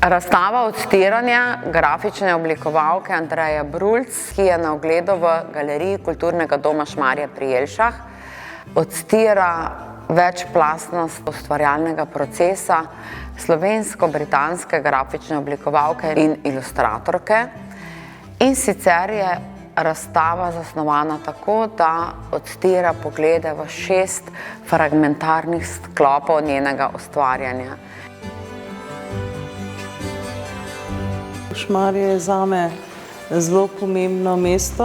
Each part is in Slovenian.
Razstava odstiranja grafične oblikovalke Andreje Brulc, ki je na ogledu v Galeriji Kulturnega doma Šmarje pri Jelšah, odstira večplastnost ustvarjalnega procesa slovensko-britanske grafične oblikovalke in ilustratorke. In sicer je razstava zasnovana tako, da odstira poglede v 6 fragmentarnih sklopov njenega ustvarjanja. Šmarje je zame zelo pomembno mesto,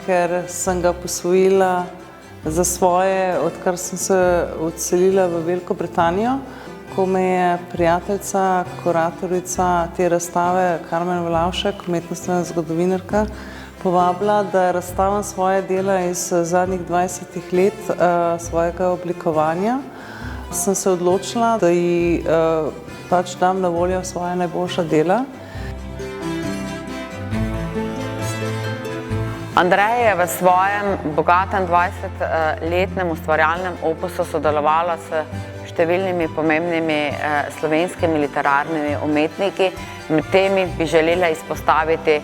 ker sem ga posvojila za svoje, odkar sem se odselila v Veliko Britanijo, ko me je prijateljica, kuratorica te razstave Karmen Valavšek, umetnostna zgodovinarka, povabila, da razstavam svoje dela iz zadnjih 20 let svojega oblikovanja. Sem se odločila, da ji pač dam na voljo svoja najboljša dela. Andreja je v svojem bogatem 20-letnem ustvarjalnem opusu sodelovala s številnimi pomembnimi slovenskimi literarnimi umetniki. Med temi bi želela izpostaviti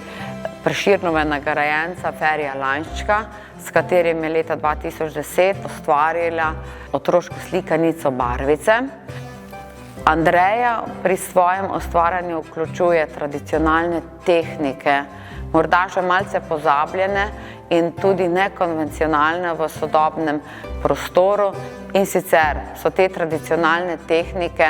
Prešernova nagrajenca Ferija Lainščka, s katerim je leta 2010 ustvarila otroško slikanico Barvice. Andreja pri svojem ustvarjanju vključuje tradicionalne tehnike, morda že malce pozabljene in tudi nekonvencionalne v sodobnem prostoru. In sicer so te tradicionalne tehnike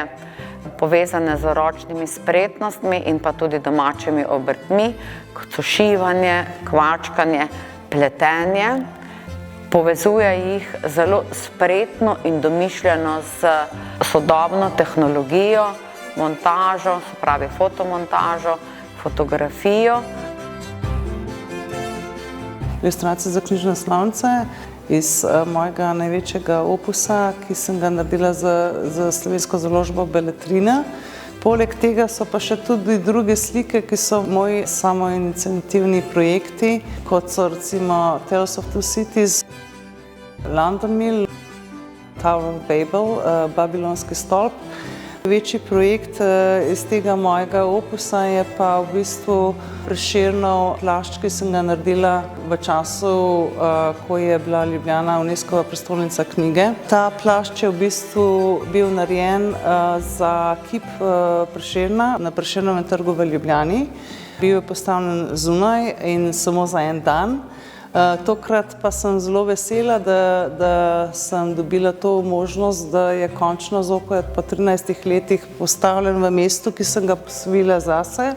povezane z ročnimi spretnostmi in pa tudi domačimi obrtmi, kot so šivanje, kvačkanje, pletenje. Povezuje jih zelo spretno in domišljeno s sodobno tehnologijo, montažo, se pravi fotomontažo, fotografijo. Ilustracije za knjižne naslovnice iz mojega največjega opusa, ki sem ga naredila za slovensko založbo Beletrina. Poleg tega so pa še tudi druge slike, ki so moji samoiniciativni projekti, kot so recimo Tales of Two Cities, London Mill, Tower of Babel, Babilonski stolp. Večji projekt iz tega mojega opusa je pa v bistvu Prešernov plašč, ki sem ga naredila v času, ko je bila Ljubljana Unescova prestolnica knjige. Ta plašč je v bistvu bil narejen za kip Prešerna na Prešernovem trgu v Ljubljani. Bil je postavljen zunaj in samo za en dan. Tokrat pa sem zelo vesela, da sem dobila to možnost, da je končno zopet po 13 letih postavljen v mestu, ki sem ga posvojila zase.